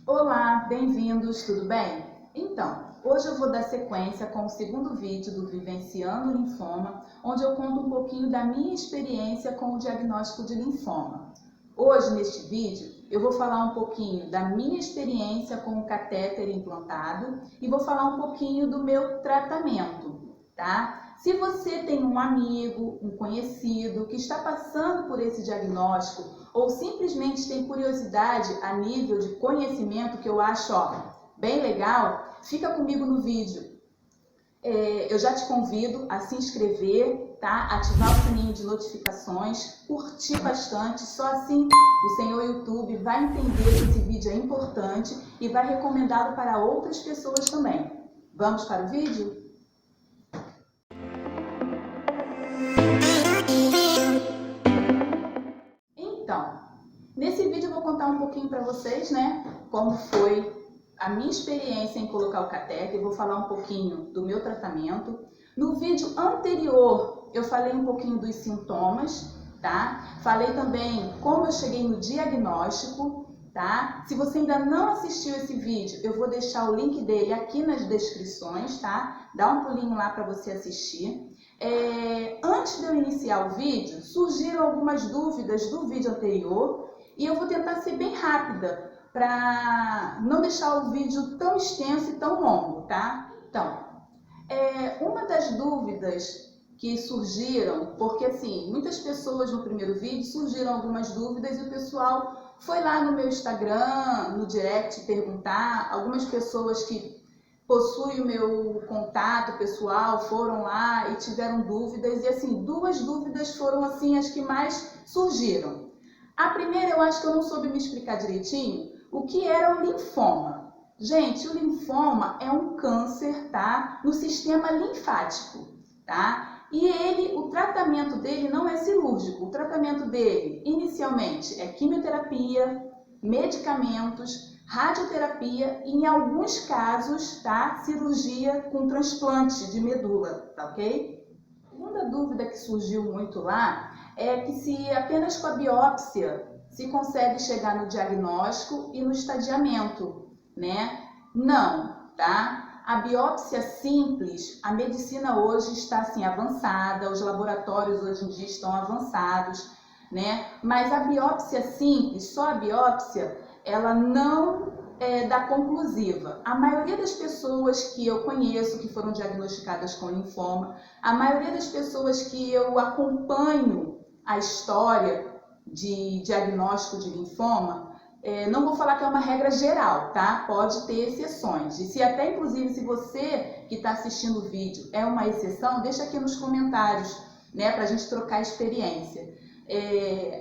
Olá, bem-vindos, tudo bem? Então, hoje eu vou dar sequência com o segundo vídeo do Vivenciando Linfoma, onde eu conto um pouquinho da minha experiência com o diagnóstico de linfoma. Hoje, neste vídeo, eu vou falar um pouquinho da minha experiência com o catéter implantado e vou falar um pouquinho do meu tratamento, tá? Se você tem um amigo, um conhecido que está passando por esse diagnóstico ou simplesmente tem curiosidade a nível de conhecimento, que eu acho bem legal, fica comigo no vídeo. Eu já te convido a se inscrever, tá? Ativar o sininho de notificações, curtir bastante, só assim o senhor YouTube vai entender que esse vídeo é importante e vai recomendá-lo para outras pessoas também. Vamos para o vídeo? Então, nesse vídeo eu vou contar um pouquinho para vocês, né, como foi a minha experiência em colocar o catéter. Eu vou falar um pouquinho do meu tratamento. No vídeo anterior eu falei um pouquinho dos sintomas, tá? Falei também como eu cheguei no diagnóstico, tá? Se você ainda não assistiu esse vídeo, eu vou deixar o link dele aqui nas descrições, tá? Dá um pulinho lá para você assistir. Antes de eu iniciar o vídeo, surgiram algumas dúvidas do vídeo anterior e eu vou tentar ser bem rápida para não deixar o vídeo tão extenso e tão longo, tá? Então, uma das dúvidas que surgiram, porque assim, muitas pessoas no primeiro vídeo surgiram algumas dúvidas e o pessoal foi lá no meu Instagram, no direct perguntar, algumas pessoas que possuem o meu contato pessoal, foram lá e tiveram dúvidas, e assim, duas dúvidas foram assim as que mais surgiram. A primeira, eu acho que eu não soube me explicar direitinho, o que era o linfoma. Gente, o linfoma é um câncer, tá? No sistema linfático, tá? E o tratamento dele não é cirúrgico, o tratamento dele, inicialmente, é quimioterapia, medicamentos, radioterapia e, em alguns casos, tá, cirurgia com transplante de medula, tá ok? A segunda dúvida que surgiu muito lá é que se apenas com a biópsia se consegue chegar no diagnóstico e no estadiamento, né? Não, tá? A biópsia simples, a medicina hoje está assim avançada, os laboratórios hoje em dia estão avançados, né? Mas a biópsia simples, só a biópsia, ela não dá conclusiva. A maioria das pessoas que eu conheço que foram diagnosticadas com linfoma, a maioria das pessoas que eu acompanho a história de diagnóstico de linfoma, não vou falar que é uma regra geral, tá? Pode ter exceções. E se até, inclusive, se você que está assistindo o vídeo é uma exceção, deixa aqui nos comentários, né, para a gente trocar experiência.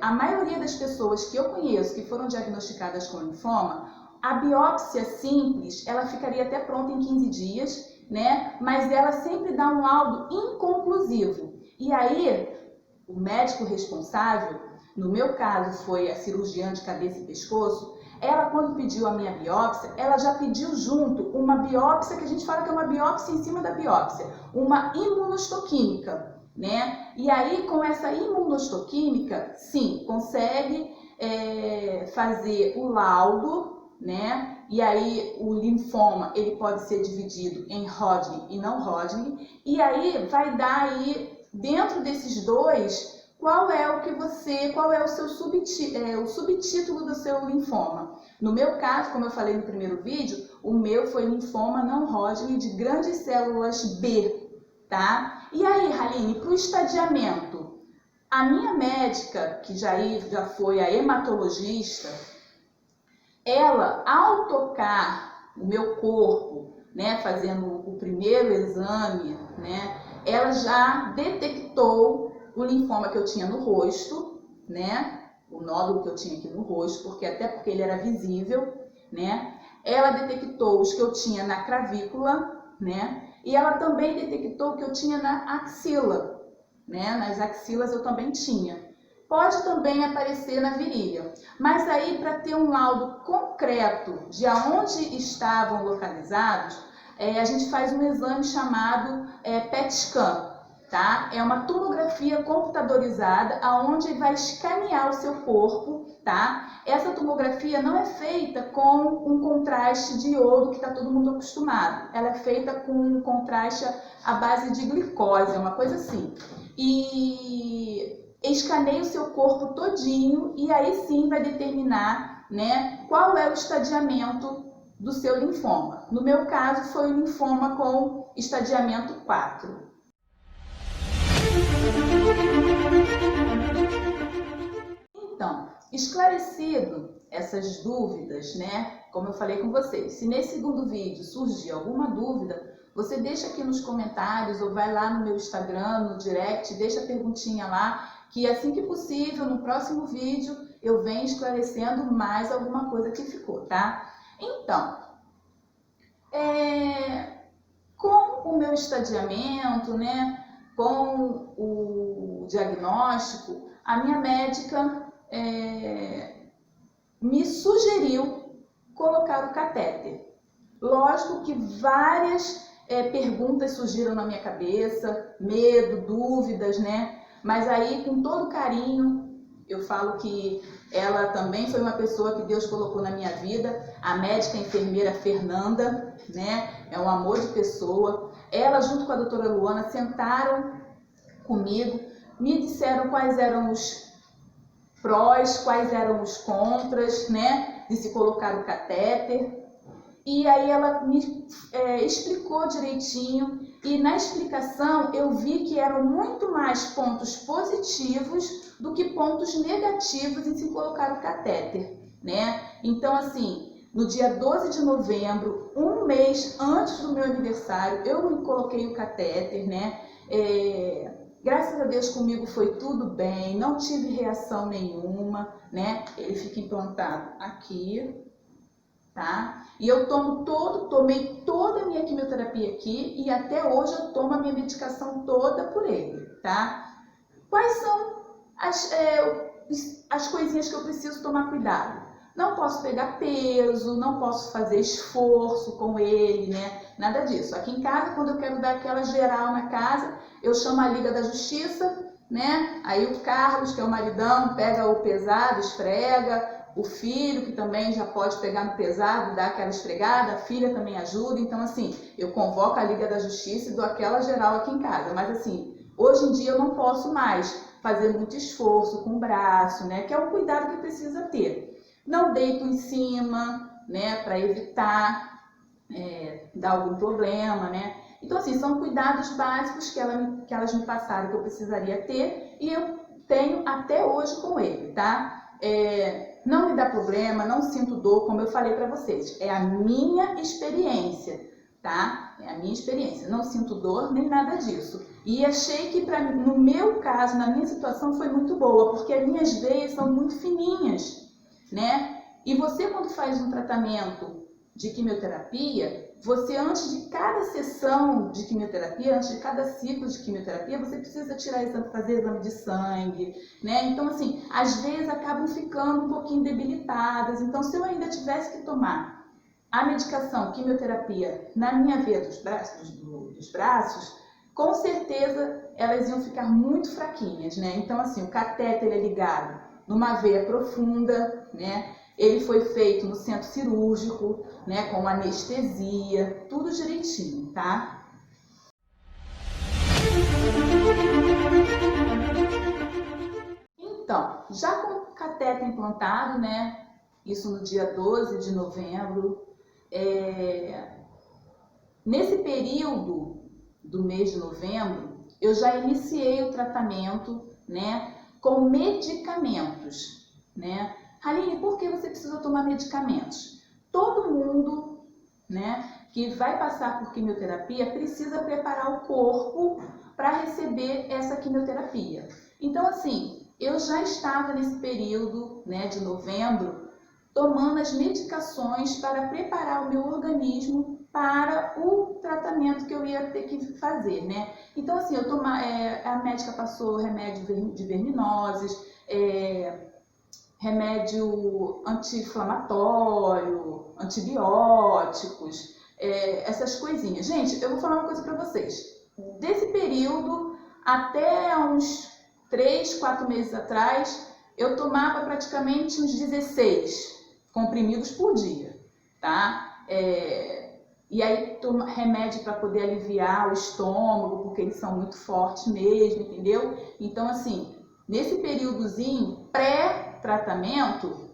A maioria das pessoas que eu conheço que foram diagnosticadas com linfoma, a biópsia simples, ela ficaria até pronta em 15 dias, né? Mas ela sempre dá um laudo inconclusivo. E aí, o médico responsável, no meu caso foi a cirurgiã de cabeça e pescoço, ela quando pediu a minha biópsia, ela já pediu junto uma biópsia, que a gente fala que é uma biópsia em cima da biópsia, uma imunohistoquímica, né? E aí, com essa imunohistoquímica, sim, consegue fazer o laudo, né? E aí, o linfoma, ele pode ser dividido em Hodgkin e não Hodgkin, e aí vai dar aí, dentro desses dois, qual é o seu subtítulo do seu linfoma. No meu caso, como eu falei no primeiro vídeo, o meu foi linfoma não Hodgkin de grandes células B, tá? E aí, Haline, para o estadiamento, a minha médica, que já foi a hematologista, ela, ao tocar o meu corpo, né, fazendo o primeiro exame, né, ela já detectou o linfoma que eu tinha no rosto, né, o nódulo que eu tinha aqui no rosto, até porque ele era visível, né, ela detectou os que eu tinha na clavícula, né, e ela também detectou o que eu tinha na axila, né, nas axilas eu também tinha. Pode também aparecer na virilha, mas aí para ter um laudo concreto de aonde estavam localizados, a gente faz um exame chamado PET scan, tá? É uma tomografia computadorizada aonde vai escanear o seu corpo, tá? Essa tomografia não é feita com um contraste de iodo que está todo mundo acostumado. Ela é feita com um contraste à base de glicose, uma coisa assim. E escaneia o seu corpo todinho e aí sim vai determinar, né, qual é o estadiamento do seu linfoma. No meu caso foi o linfoma com estadiamento 4. Então, esclarecido essas dúvidas, né? Como eu falei com vocês, se nesse segundo vídeo surgir alguma dúvida, você deixa aqui nos comentários ou vai lá no meu Instagram, no direct, deixa a perguntinha lá, que assim que possível, no próximo vídeo, eu venho esclarecendo mais alguma coisa que ficou, tá? Então, com o meu estadiamento, né? Com o diagnóstico, a minha médica me sugeriu colocar o catéter. Lógico que várias perguntas surgiram na minha cabeça, medo, dúvidas, né? Mas aí, com todo carinho, eu falo que ela também foi uma pessoa que Deus colocou na minha vida, a médica enfermeira Fernanda, né? É um amor de pessoa. Ela, junto com a doutora Luana, sentaram comigo, me disseram quais eram os prós, quais eram os contras, né, de se colocar o catéter. E aí ela me explicou direitinho e na explicação eu vi que eram muito mais pontos positivos do que pontos negativos em se colocar o catéter, né? Então, assim, no dia 12 de novembro, um mês antes do meu aniversário, eu me coloquei o catéter, né? Graças a Deus comigo foi tudo bem, não tive reação nenhuma, né? Ele fica implantado aqui, tá? E eu tomei toda a minha quimioterapia aqui e até hoje eu tomo a minha medicação toda por ele, tá? Quais são as coisinhas que eu preciso tomar cuidado? Não posso pegar peso, não posso fazer esforço com ele, né? Nada disso. Aqui em casa, quando eu quero dar aquela geral na casa, eu chamo a Liga da Justiça, né? Aí o Carlos, que é o maridão, pega o pesado, esfrega. O filho, que também já pode pegar no pesado, dar aquela esfregada, a filha também ajuda. Então, assim, eu convoco a Liga da Justiça e dou aquela geral aqui em casa. Mas, assim, hoje em dia eu não posso mais fazer muito esforço com o braço, né? Que é um cuidado que precisa ter. Não deito em cima, né? Para evitar dar algum problema, né? Então, assim, são cuidados básicos que elas me passaram que eu precisaria ter e eu tenho até hoje com ele, tá? Não me dá problema, não sinto dor, como eu falei para vocês. É a minha experiência, tá? É a minha experiência. Não sinto dor nem nada disso. E achei que, no meu caso, na minha situação, foi muito boa, porque as minhas veias são muito fininhas, né? E você, quando faz um tratamento de quimioterapia, você, antes de cada sessão de quimioterapia, antes de cada ciclo de quimioterapia, você precisa fazer exame de sangue, né? Então, assim, às vezes acabam ficando um pouquinho debilitadas. Então, se eu ainda tivesse que tomar a medicação quimioterapia na minha veia dos braços, com certeza elas iam ficar muito fraquinhas, né? Então, assim, o catéter é ligado numa veia profunda, né? Ele foi feito no centro cirúrgico, né, com anestesia, tudo direitinho, tá? Então, já com o catéter implantado, né, isso no dia 12 de novembro, nesse período do mês de novembro, eu já iniciei o tratamento, né, com medicamentos, né? Aline, por que você precisa tomar medicamentos? Todo mundo, né, que vai passar por quimioterapia precisa preparar o corpo para receber essa quimioterapia. Então, assim, eu já estava nesse período, né, de novembro, tomando as medicações para preparar o meu organismo para o tratamento que eu ia ter que fazer, né? Então, assim, a médica passou remédio de verminoses, remédio anti-inflamatório, antibióticos, essas coisinhas. Gente, eu vou falar uma coisa para vocês. Desse período até uns 3, 4 meses atrás, eu tomava praticamente uns 16 comprimidos por dia, tá? E aí remédio para poder aliviar o estômago, porque eles são muito fortes mesmo, entendeu? Então, assim, nesse períodozinho pré-tratamento,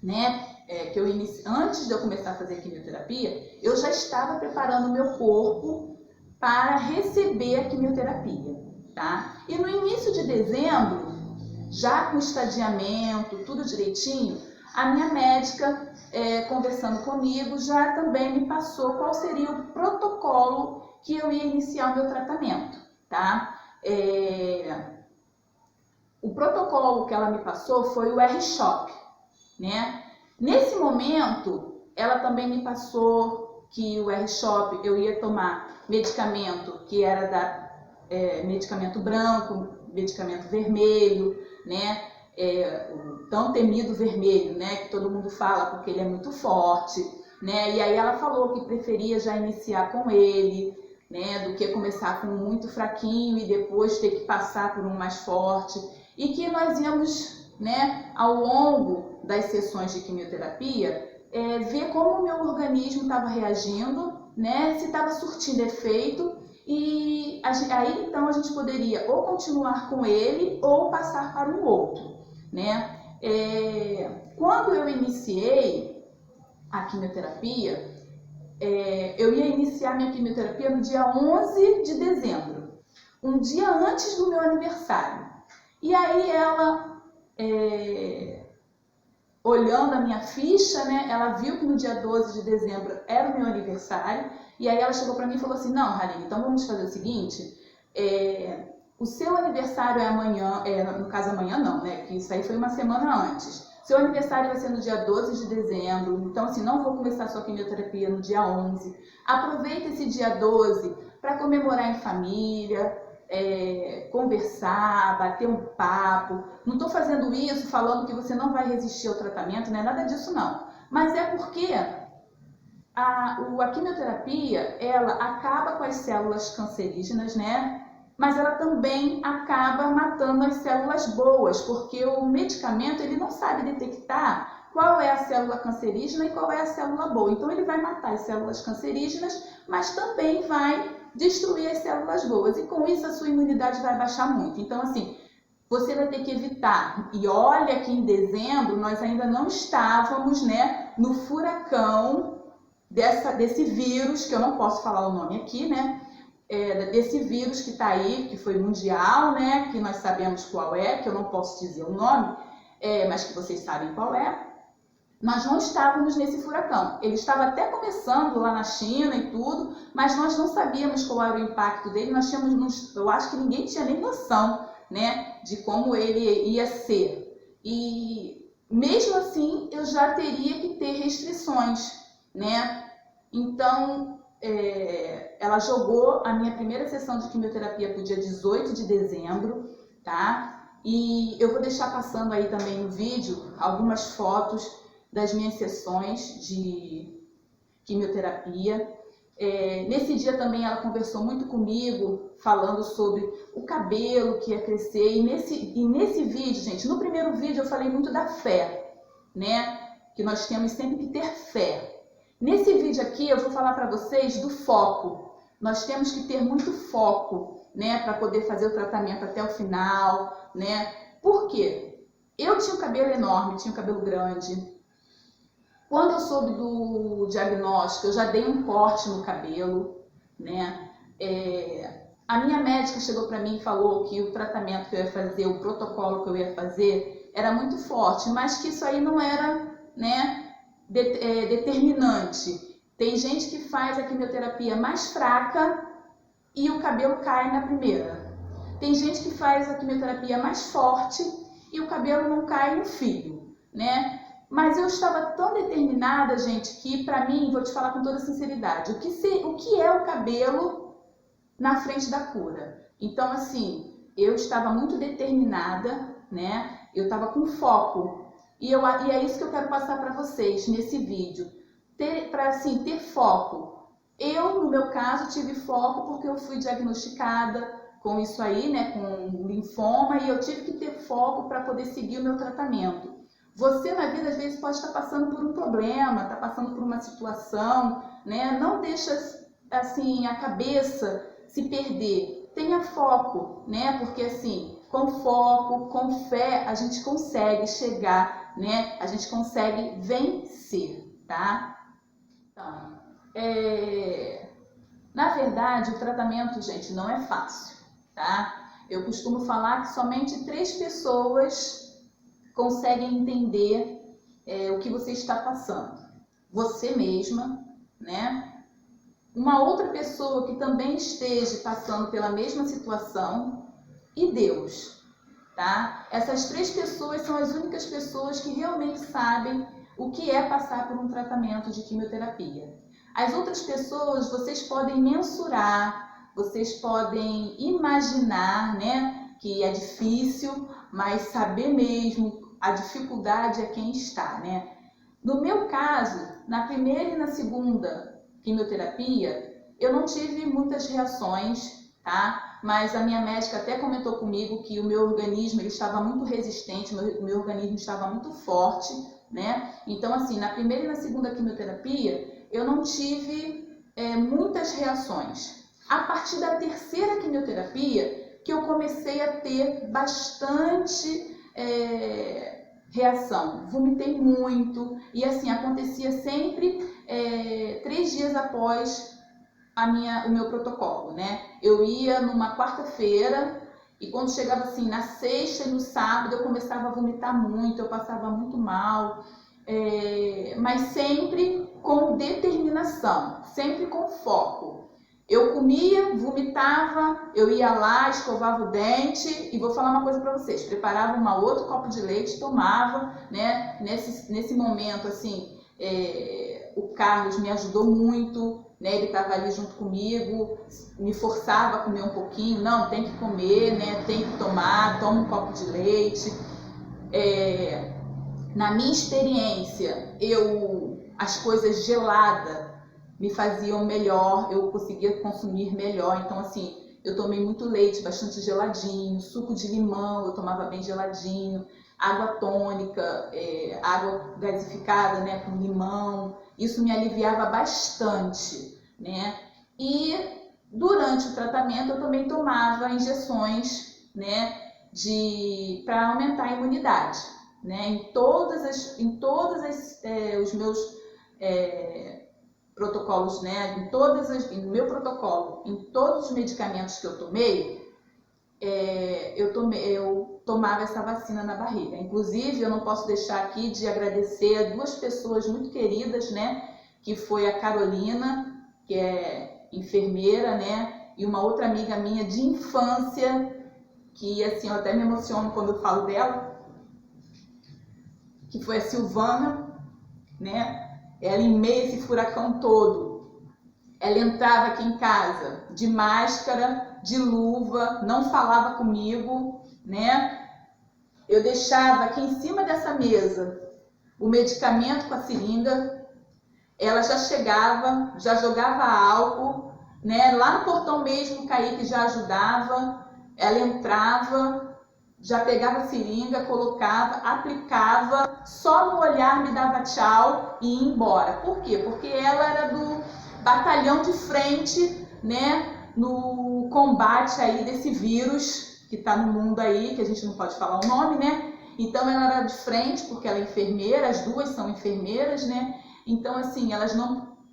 né, que eu antes de eu começar a fazer quimioterapia, eu já estava preparando o meu corpo para receber a quimioterapia, tá? E no início de dezembro, já com estadiamento, tudo direitinho, a minha médica, conversando comigo, já também me passou qual seria o protocolo que eu ia iniciar o meu tratamento, tá? O protocolo que ela me passou foi o R-CHOP, né? Nesse momento, ela também me passou que o R-CHOP eu ia tomar medicamento que era medicamento branco, medicamento vermelho, né? O tão temido vermelho, né? Que todo mundo fala porque ele é muito forte, né? E aí ela falou que preferia já iniciar com ele, né? Do que começar com um muito fraquinho e depois ter que passar por um mais forte. E que nós íamos, né? Ao longo das sessões de quimioterapia, ver como o meu organismo estava reagindo, né? Se estava surtindo efeito. E aí então a gente poderia ou continuar com ele ou passar para um outro, né? Quando eu iniciei a quimioterapia, eu ia iniciar minha quimioterapia no dia 11 de dezembro, um dia antes do meu aniversário. E aí ela, olhando a minha ficha, né, ela viu que no dia 12 de dezembro era o meu aniversário, e aí ela chegou para mim e falou assim, não, Haline, então vamos fazer o seguinte, o seu aniversário é amanhã, no caso amanhã não, né, que isso aí foi uma semana antes. Seu aniversário vai ser no dia 12 de dezembro, então assim, não vou começar a sua quimioterapia no dia 11. Aproveita esse dia 12 para comemorar em família, conversar, bater um papo. Não estou fazendo isso falando que você não vai resistir ao tratamento, não é nada disso não. Mas é porque a quimioterapia, ela acaba com as células cancerígenas, né? Mas ela também acaba matando as células boas, porque o medicamento ele não sabe detectar qual é a célula cancerígena e qual é a célula boa. Então ele vai matar as células cancerígenas, mas também vai destruir as células boas. E com isso a sua imunidade vai baixar muito. Então assim, você vai ter que evitar. E olha que em dezembro nós ainda não estávamos, né, no furacão desse vírus, que eu não posso falar o nome aqui, né? Desse vírus que está aí, que foi mundial, né? Que nós sabemos qual é, que eu não posso dizer o nome, mas que vocês sabem qual é. Nós não estávamos nesse furacão. Ele estava até começando lá na China e tudo, mas nós não sabíamos qual era o impacto dele. Eu acho que ninguém tinha nem noção, né, de como ele ia ser. E mesmo assim, eu já teria que ter restrições, né? Então, ela jogou a minha primeira sessão de quimioterapia para o dia 18 de dezembro, tá? E eu vou deixar passando aí também no vídeo algumas fotos das minhas sessões de quimioterapia. Nesse dia também ela conversou muito comigo, falando sobre o cabelo que ia crescer. E nesse vídeo, gente, no primeiro vídeo eu falei muito da fé, né? Que nós temos sempre que ter fé. Nesse vídeo aqui eu vou falar para vocês do foco. Nós temos que ter muito foco, né, para poder fazer o tratamento até o final, né? Por quê? Eu tinha o cabelo enorme, tinha o cabelo grande. Quando eu soube do diagnóstico, eu já dei um corte no cabelo, né? A minha médica chegou para mim e falou que o tratamento que eu ia fazer, o protocolo que eu ia fazer, era muito forte, mas que isso aí não era, né, determinante. Tem gente que faz a quimioterapia mais fraca e o cabelo cai na primeira. Tem gente que faz a quimioterapia mais forte e o cabelo não cai no fio, né? Mas eu estava tão determinada, gente, que para mim, vou te falar com toda sinceridade, o que é o cabelo na frente da cura? Então, assim, eu estava muito determinada, né? Eu estava com foco. E é isso que eu quero passar para vocês nesse vídeo. Para assim, ter foco. Eu, no meu caso, tive foco porque eu fui diagnosticada com isso aí, né, com linfoma, e eu tive que ter foco para poder seguir o meu tratamento. Você na vida às vezes pode estar passando por um problema, está passando por uma situação, né? Não deixa assim a cabeça se perder. Tenha foco, né? Porque assim, com foco, com fé, a gente consegue chegar, né? A gente consegue vencer, tá? Então, na verdade, o tratamento, gente, não é fácil, tá? Eu costumo falar que somente 3 pessoas conseguem entender o que você está passando. Você mesma, né? Uma outra pessoa que também esteja passando pela mesma situação e Deus, tá? Essas 3 pessoas são as únicas pessoas que realmente sabem o que é passar por um tratamento de quimioterapia. As outras pessoas, vocês podem mensurar, vocês podem imaginar, né, que é difícil, mas saber mesmo a dificuldade é quem está, né? No meu caso, na primeira e na segunda quimioterapia, eu não tive muitas reações, tá? Mas a minha médica até comentou comigo que o meu organismo ele estava muito resistente, o meu organismo estava muito forte, né? Então, assim, na primeira e na segunda quimioterapia, eu não tive muitas reações. A partir da terceira quimioterapia, que eu comecei a ter bastante reação. Vomitei muito e assim, acontecia sempre 3 dias após o meu protocolo, né? Eu ia numa quarta-feira e quando chegava assim na sexta e no sábado eu começava a vomitar muito, eu passava muito mal, mas sempre com determinação, sempre com foco. Eu comia, vomitava, eu ia lá, escovava o dente e vou falar uma coisa para vocês, preparava um outro copo de leite, tomava, né? Nesse momento, assim, o Carlos me ajudou muito, né? Ele estava ali junto comigo, me forçava a comer um pouquinho, não, tem que comer, né? Tem que tomar, toma um copo de leite. Na minha experiência, as coisas geladas me faziam melhor, eu conseguia consumir melhor. Então, assim, eu tomei muito leite, bastante geladinho, suco de limão, eu tomava bem geladinho, água tônica, água gasificada, né, com limão. Isso me aliviava bastante, né? E durante o tratamento eu também tomava injeções, né, para aumentar a imunidade, né? Em todos os meus protocolos, né? No meu protocolo, em todos os medicamentos que eu tomei, eu tomava essa vacina na barriga. Inclusive, eu não posso deixar aqui de agradecer a 2 pessoas muito queridas, né? Que foi a Carolina, que é enfermeira, né? E uma outra amiga minha de infância, que assim, eu até me emociono quando eu falo dela, que foi a Silvana, né? Ela, em meio a esse furacão todo, ela entrava aqui em casa de máscara, de luva, não falava comigo, né? Eu deixava aqui em cima dessa mesa o medicamento com a seringa, ela já chegava, já jogava álcool, né? Lá no portão mesmo, o Kaique já ajudava, ela entrava, já pegava a seringa, colocava, aplicava, só no olhar me dava tchau e ia embora. Por quê? Porque ela era do batalhão de frente, né, no combate aí desse vírus que está no mundo aí, que a gente não pode falar o nome, né? Então ela era de frente, porque ela é enfermeira, as 2 são enfermeiras, né? Então assim, elas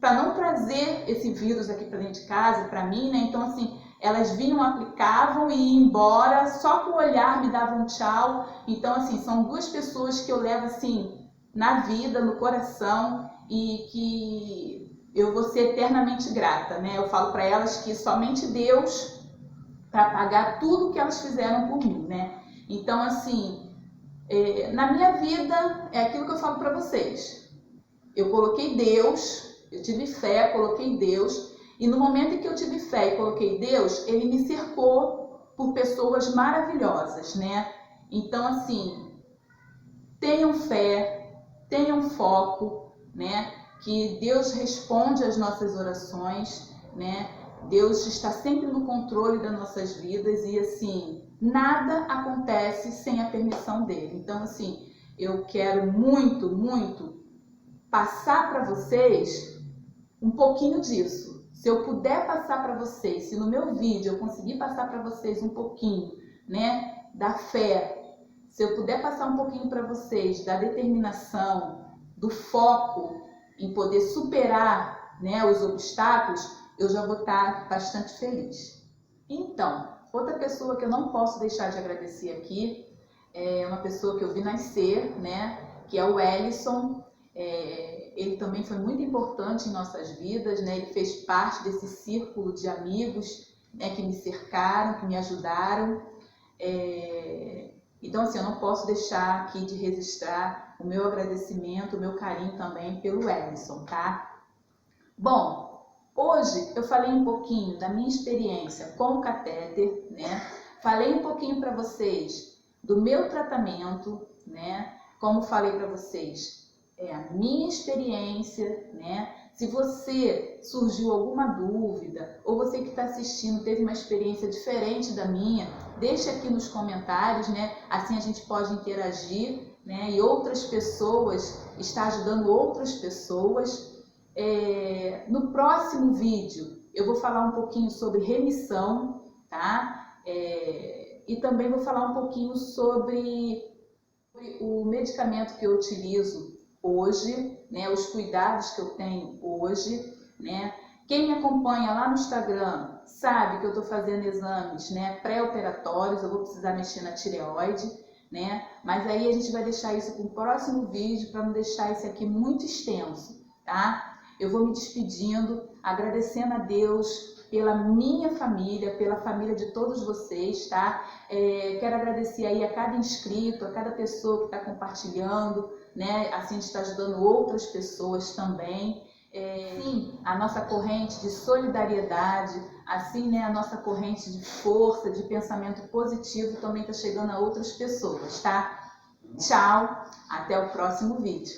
para não trazer esse vírus aqui para dentro de casa, para mim, né? Então assim, elas vinham, aplicavam e iam embora, só com o olhar me davam tchau. Então, assim, são 2 pessoas que eu levo, assim, na vida, no coração e que eu vou ser eternamente grata, né? Eu falo para elas que somente Deus para pagar tudo que elas fizeram por mim, né? Então, assim, na minha vida, é aquilo que eu falo para vocês. Eu coloquei Deus, eu tive fé, coloquei Deus. E no momento em que eu tive fé e coloquei Deus, Ele me cercou por pessoas maravilhosas, né? Então, assim, tenham fé, tenham foco, né? Que Deus responde às nossas orações, né? Deus está sempre no controle das nossas vidas e, assim, nada acontece sem a permissão dele. Então, assim, eu quero muito, muito passar para vocês um pouquinho disso. Se eu puder passar para vocês, se no meu vídeo eu conseguir passar para vocês um pouquinho, né, da fé, se eu puder passar um pouquinho para vocês da determinação, do foco em poder superar, né, os obstáculos, eu já vou estar bastante feliz. Então, outra pessoa que eu não posso deixar de agradecer aqui é uma pessoa que eu vi nascer, né, que é o Ellison. Ele também foi muito importante em nossas vidas, né? Ele fez parte desse círculo de amigos, né, que me cercaram, que me ajudaram. Então, assim, eu não posso deixar aqui de registrar o meu agradecimento, o meu carinho também pelo Ellison, tá? Bom, hoje eu falei um pouquinho da minha experiência com o catéter, né? Falei um pouquinho para vocês do meu tratamento, né? Como falei para vocês, é a minha experiência, né? Se você surgiu alguma dúvida, ou você que está assistindo teve uma experiência diferente da minha, deixe aqui nos comentários, né? Assim a gente pode interagir, né? E outras pessoas, está ajudando outras pessoas. No próximo vídeo eu vou falar um pouquinho sobre remissão, tá? E também vou falar um pouquinho sobre o medicamento que eu utilizo hoje, né, os cuidados que eu tenho hoje, né? Quem me acompanha lá no Instagram sabe que eu estou fazendo exames, né, pré-operatórios, eu vou precisar mexer na tireoide, né? Mas aí a gente vai deixar isso para o próximo vídeo, para não deixar esse aqui muito extenso, tá? Eu vou me despedindo, agradecendo a Deus pela minha família, pela família de todos vocês, tá? Quero agradecer aí a cada inscrito, a cada pessoa que está compartilhando, né? Assim a gente está ajudando outras pessoas também. Sim, a nossa corrente de solidariedade, assim, né? A nossa corrente de força, de pensamento positivo também está chegando a outras pessoas, tá? Tchau, até o próximo vídeo.